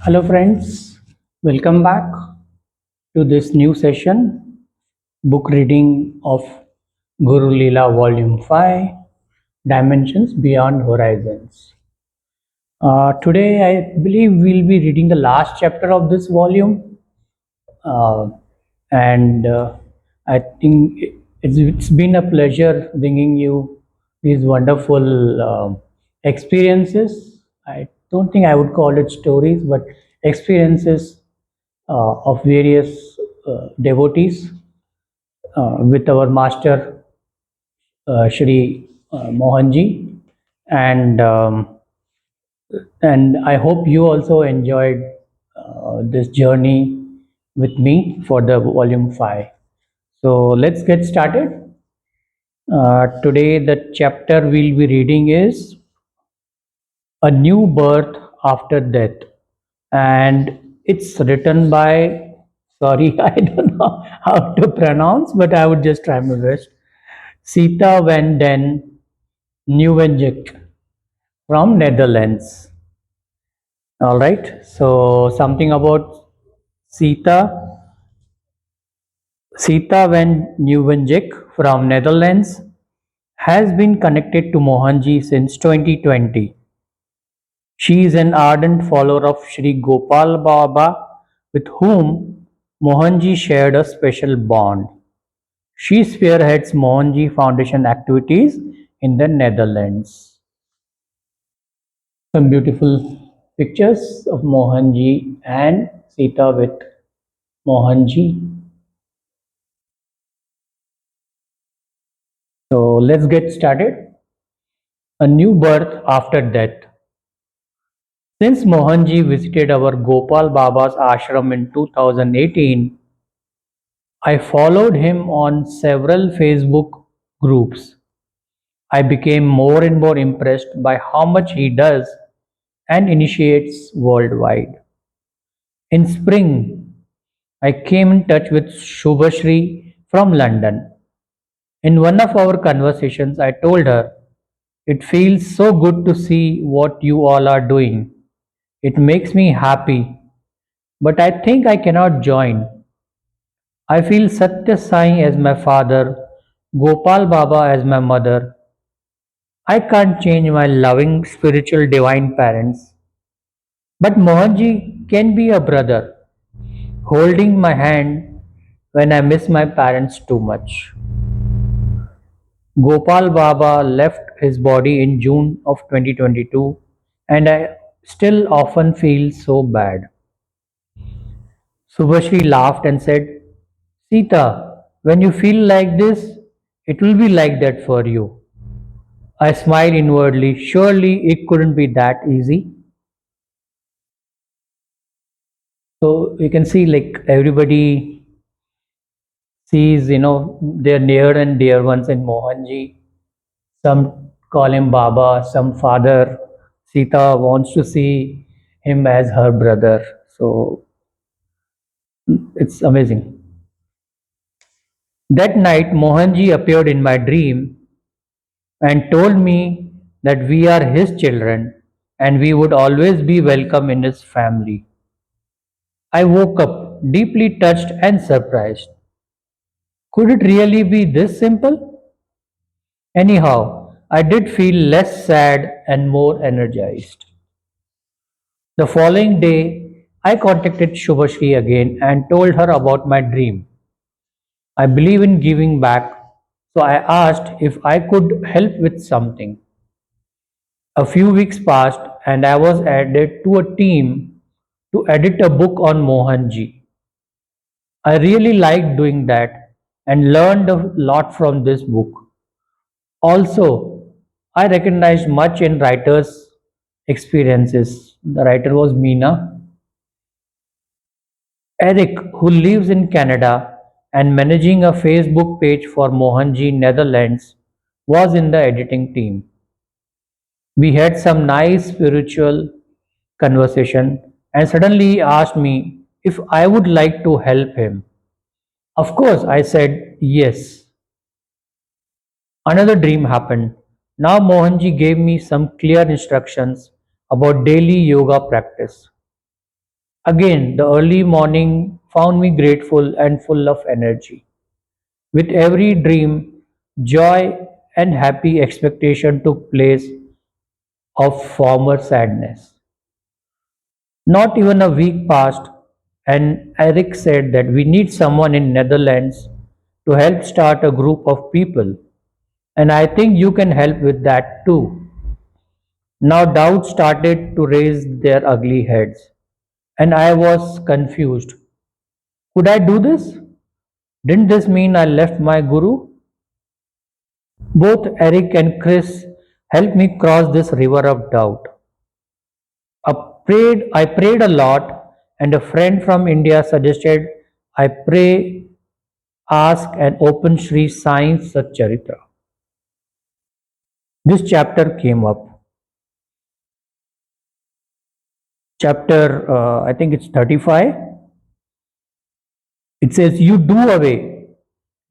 Hello, friends. Welcome back to this new session book reading of Guru Leela Volume 5 Dimensions Beyond Horizons. Today, I believe we'll be reading the last chapter of this volume, uh, and I think it's been a pleasure bringing you these wonderful experiences. I don't think I would call it stories, but experiences of various devotees with our master Shri Mohanji, and I hope you also enjoyed this journey with me for the volume 5. So let's get started. Today, the chapter we'll be reading is A New Birth After Death, and it's written by, sorry, I don't know how to pronounce, but I would just try my best. Sita van den Nieuwendyk from Netherlands. All right, so something about Sita. Sita van Nieuwendyk from Netherlands has been connected to Mohanji since 2020. She is an ardent follower of Sri Gopal Baba, with whom Mohanji shared a special bond. She spearheads Mohanji Foundation activities in the Netherlands. Some beautiful pictures of Mohanji and Sita with Mohanji. So let's get started. A new birth after death. Since Mohanji visited our Gopal Baba's ashram in 2018, I followed him on several Facebook groups. I became more and more impressed by how much he does and initiates worldwide. In spring, I came in touch with Shubhashri from London. In one of our conversations, I told her, "It feels so good to see what you all are doing. It makes me happy, but I think I cannot join. I feel Satya Sai as my father, Gopal Baba as my mother. I can't change my loving spiritual divine parents. But Mohanji can be a brother, holding my hand when I miss my parents too much." Gopal Baba left his body in June of 2022, and I still often feel so bad. Subhashri laughed and said, "Sita, when you feel like this, it will be like that for you." I smiled inwardly. Surely it couldn't be that easy. So you can see, like, everybody sees, their near and dear ones in Mohanji. Some call him Baba, some father. Sita wants to see him as her brother. So it's amazing. That night, Mohanji appeared in my dream and told me that we are his children and we would always be welcome in his family. I woke up deeply touched and surprised. Could it really be this simple? Anyhow, I did feel less sad and more energized. The following day, I contacted Shubhashri again and told her about my dream. I believe in giving back, so I asked if I could help with something. A few weeks passed and I was added to a team to edit a book on Mohanji. I really liked doing that and learned a lot from this book. Also, I recognized much in writers' experiences. The writer was Meena. Eric, who lives in Canada and managing a Facebook page for Mohanji Netherlands, was in the editing team. We had some nice spiritual conversation and suddenly he asked me if I would like to help him. Of course, I said yes. Another dream happened. Now Mohanji gave me some clear instructions about daily yoga practice. Again, the early morning found me grateful and full of energy. With every dream, joy and happy expectation took place of former sadness. Not even a week passed, and Eric said that we need someone in Netherlands to help start a group of people, and I think you can help with that too. Now doubts started to raise their ugly heads, and I was confused. Could I do this? Didn't this mean I left my guru? Both Eric and Chris helped me cross this river of doubt. I prayed a lot, and a friend from India suggested I pray, ask, and open Sri Sai Satcharitra. This chapter came up. Chapter, I think it's 35. It says, "You do away,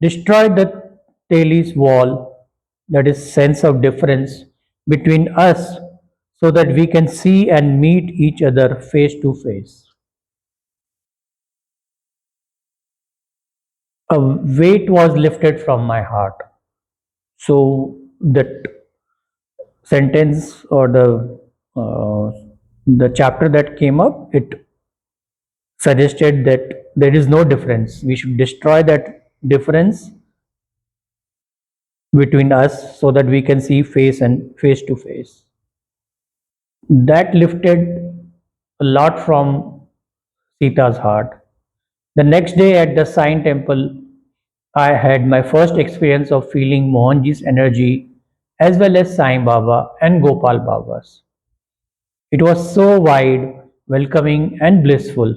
destroy the Thales wall, that is, sense of difference between us, so that we can see and meet each other face to face." A weight was lifted from my heart. So that sentence or the chapter that came up, it suggested that there is no difference. We should destroy that difference between us so that we can see face and face to face. That lifted a lot from Sita's heart. The next day at the Sai temple, I had my first experience of feeling Mohanji's energy as well as Sai Baba and Gopal Baba's. It was so wide, welcoming, and blissful.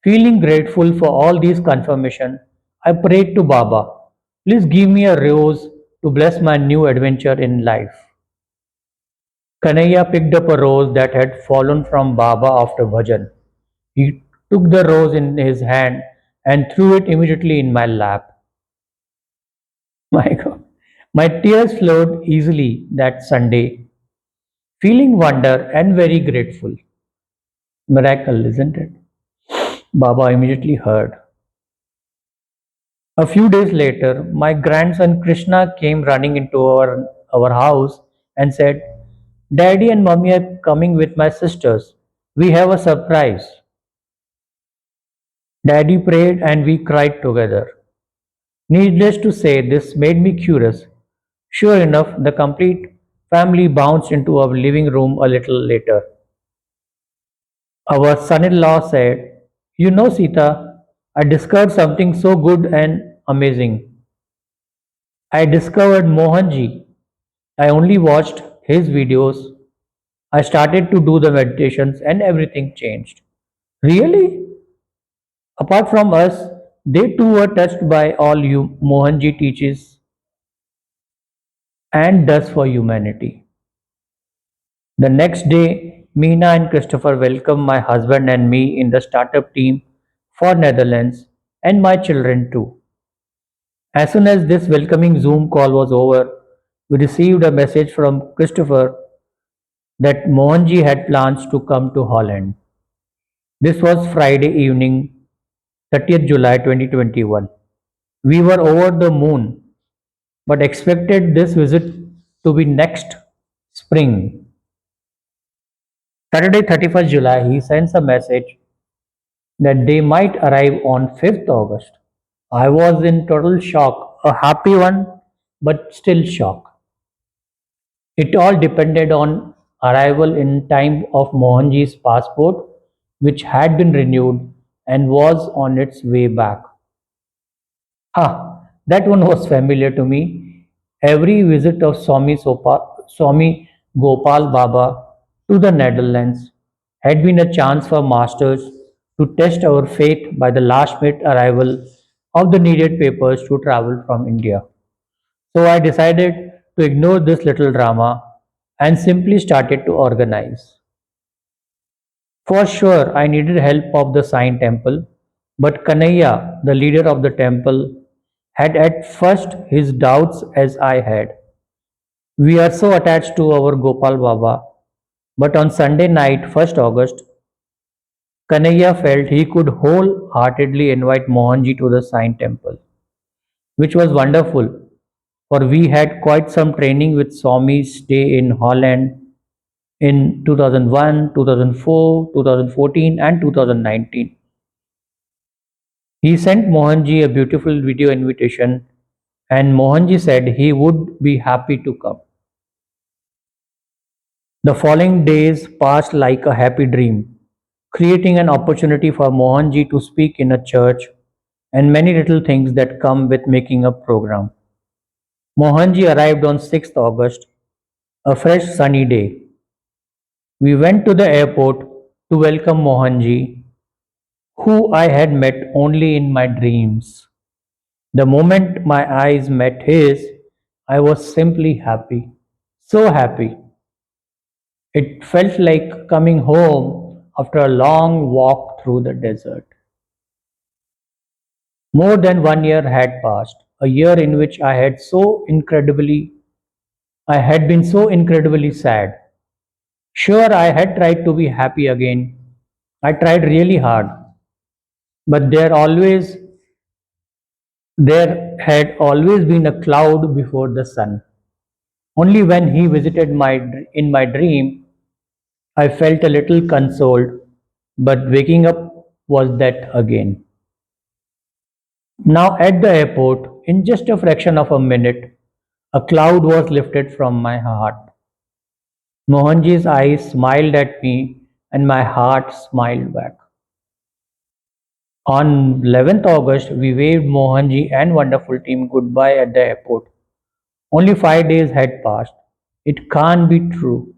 Feeling grateful for all these confirmation, I prayed to Baba, please give me a rose to bless my new adventure in life. Kanaya picked up a rose that had fallen from Baba after bhajan. He took the rose in his hand and threw it immediately in my lap. My God. My tears flowed easily that Sunday, feeling wonder and very grateful. Miracle, isn't it? Baba immediately heard. A few days later, my grandson Krishna came running into our house and said, Daddy and Mummy are coming with my sisters. We have a surprise. Daddy prayed and we cried together. Needless to say, this made me curious. Sure enough, the complete family bounced into our living room a little later. Our son in law said, You know, Sita, I discovered something so good and amazing. I discovered Mohanji. I only watched his videos. I started to do the meditations and everything changed. Really? Apart from us, they too were touched by all you Mohanji teaches and does for humanity. The next day, Meena and Christopher welcomed my husband and me in the startup team for Netherlands and my children too. As soon as this welcoming Zoom call was over, we received a message from Christopher that Mohanji had plans to come to Holland. This was Friday evening, 30th July 2021. We were over the moon, but expected this visit to be next spring. Saturday, 31st July, he sends a message that they might arrive on 5th August. I was in total shock, a happy one, but still shock. It all depended on arrival in time of Mohanji's passport, which had been renewed and was on its way back. That one was familiar to me. Every visit of Swami Gopal Baba to the Netherlands had been a chance for masters to test our faith by the last minute arrival of the needed papers to travel from India. So I decided to ignore this little drama and simply started to organize. For sure, I needed help of the Sai temple, but Kanaya, the leader of the temple, had at first his doubts as I had. We are so attached to our Gopal Baba, but on Sunday night, 1st August, Kanhaiya felt he could wholeheartedly invite Mohanji to the Sai temple, which was wonderful, for we had quite some training with Swami's stay in Holland in 2001, 2004, 2014, and 2019. He sent Mohanji a beautiful video invitation, and Mohanji said he would be happy to come. The following days passed like a happy dream, creating an opportunity for Mohanji to speak in a church and many little things that come with making a program. Mohanji arrived on 6th August, a fresh sunny day. We went to the airport to welcome Mohanji, who I had met only in my dreams. The moment my eyes met his, I was simply happy. So happy. It felt like coming home after a long walk through the desert. More than 1 year had passed, a year in which I had been so incredibly sad. Sure, I had tried to be happy again. I tried really hard, but there had always been a cloud before the sun. Only when he visited in my dream, I felt a little consoled, but waking up was that again. Now at the airport, in just a fraction of a minute, a cloud was lifted from my heart. Mohanji's eyes smiled at me, and my heart smiled back. On 11th August, we waved Mohanji and wonderful team goodbye at the airport. Only 5 days had passed. It can't be true.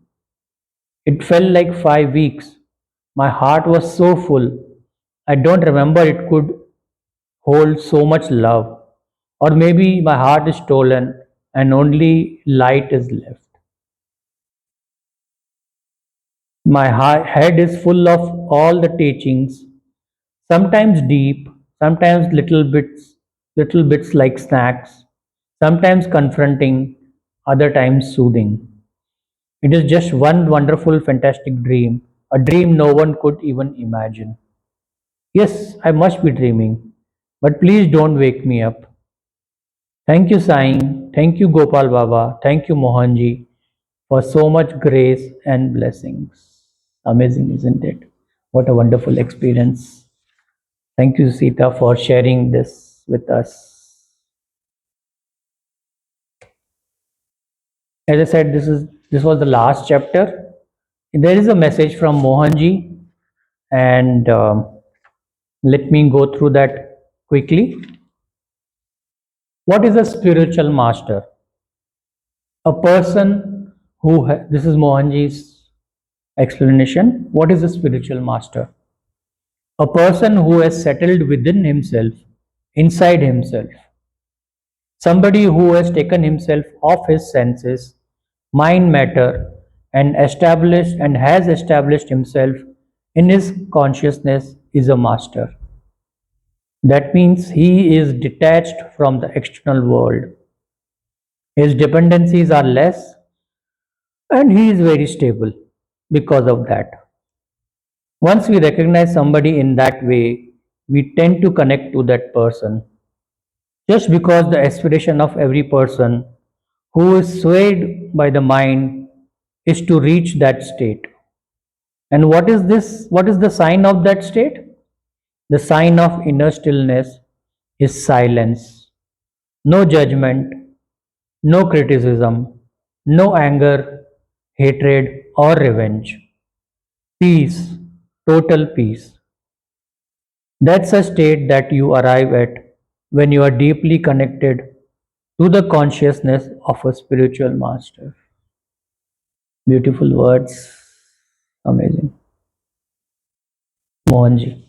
It felt like 5 weeks. My heart was so full. I don't remember it could hold so much love. Or maybe my heart is stolen and only light is left. My head is full of all the teachings, sometimes deep, sometimes little bits like snacks, sometimes confronting, other times soothing. It is just one wonderful, fantastic dream, a dream no one could even imagine. Yes, I must be dreaming, but please don't wake me up. Thank you, Sai. Thank you, Gopal Baba. Thank you, Mohanji, for so much grace and blessings. Amazing, isn't it? What a wonderful experience. Thank you, Sita, for sharing this with us. As I said, this was the last chapter. There is a message from Mohanji, and let me go through that quickly. What is a spiritual master? A person this is Mohanji's explanation. What is a spiritual master? A person who has settled within himself, inside himself. Somebody who has taken himself off his senses, mind matter, and has established himself in his consciousness is a master. That means he is detached from the external world. His dependencies are less and he is very stable because of that. Once we recognize somebody in that way, we tend to connect to that person. Just because the aspiration of every person who is swayed by the mind is to reach that state. And what is this? What is the sign of that state? The sign of inner stillness is silence. No judgment, no criticism, no anger, hatred, or revenge. Peace, total peace. That's a state that you arrive at when you are deeply connected to the consciousness of a spiritual master. Beautiful words. Amazing. Mohanji.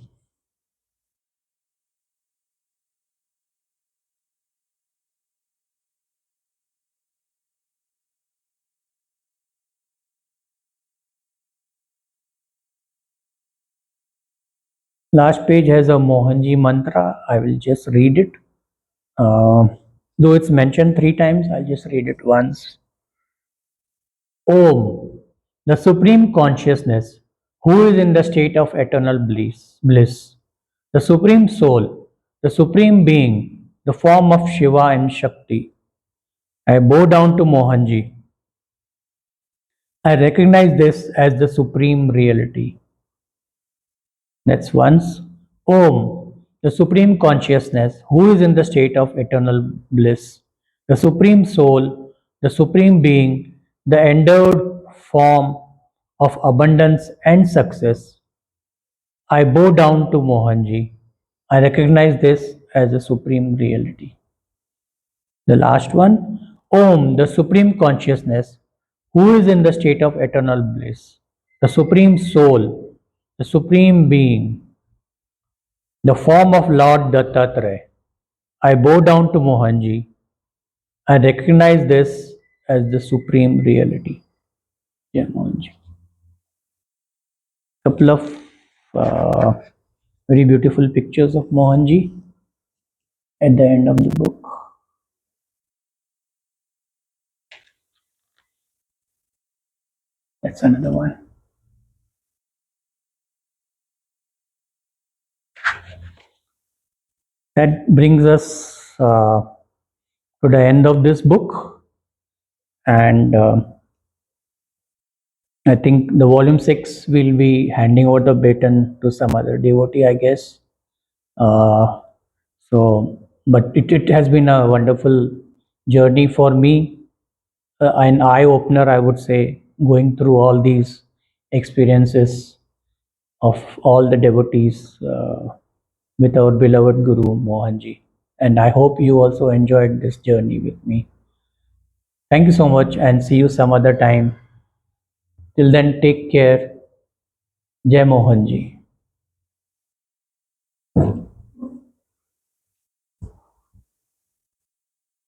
Last page has a Mohanji mantra. I will just read it. Uh, though it's mentioned 3 times, I'll just read it once. Om, the Supreme Consciousness, who is in the state of eternal bliss, the Supreme Soul, the Supreme Being, the form of Shiva and Shakti. I bow down to Mohanji. I recognize this as the Supreme Reality. That's once. Om, the Supreme Consciousness, who is in the state of eternal bliss, the Supreme Soul, the Supreme Being, the endowed form of abundance and success. I bow down to Mohanji. I recognize this as a supreme reality. The last one, Om, the supreme consciousness, who is in the state of eternal bliss, the supreme soul, the supreme being, the form of Lord Dattatreya. I bow down to Mohanji. I recognize this as the supreme reality. Yeah, Mohanji. Couple of uh, very beautiful pictures of Mohanji at the end of the book. That's another one. That brings us to the end of this book, and I think the volume 6 will be handing over the baton to some other devotee, I guess. Uh, but it has been a wonderful journey for me, an eye opener, I would say, going through all these experiences of all the devotees with our beloved Guru Mohanji. And I hope you also enjoyed this journey with me. Thank you so much and see you some other time. Till then, take care. Jai Mohanji.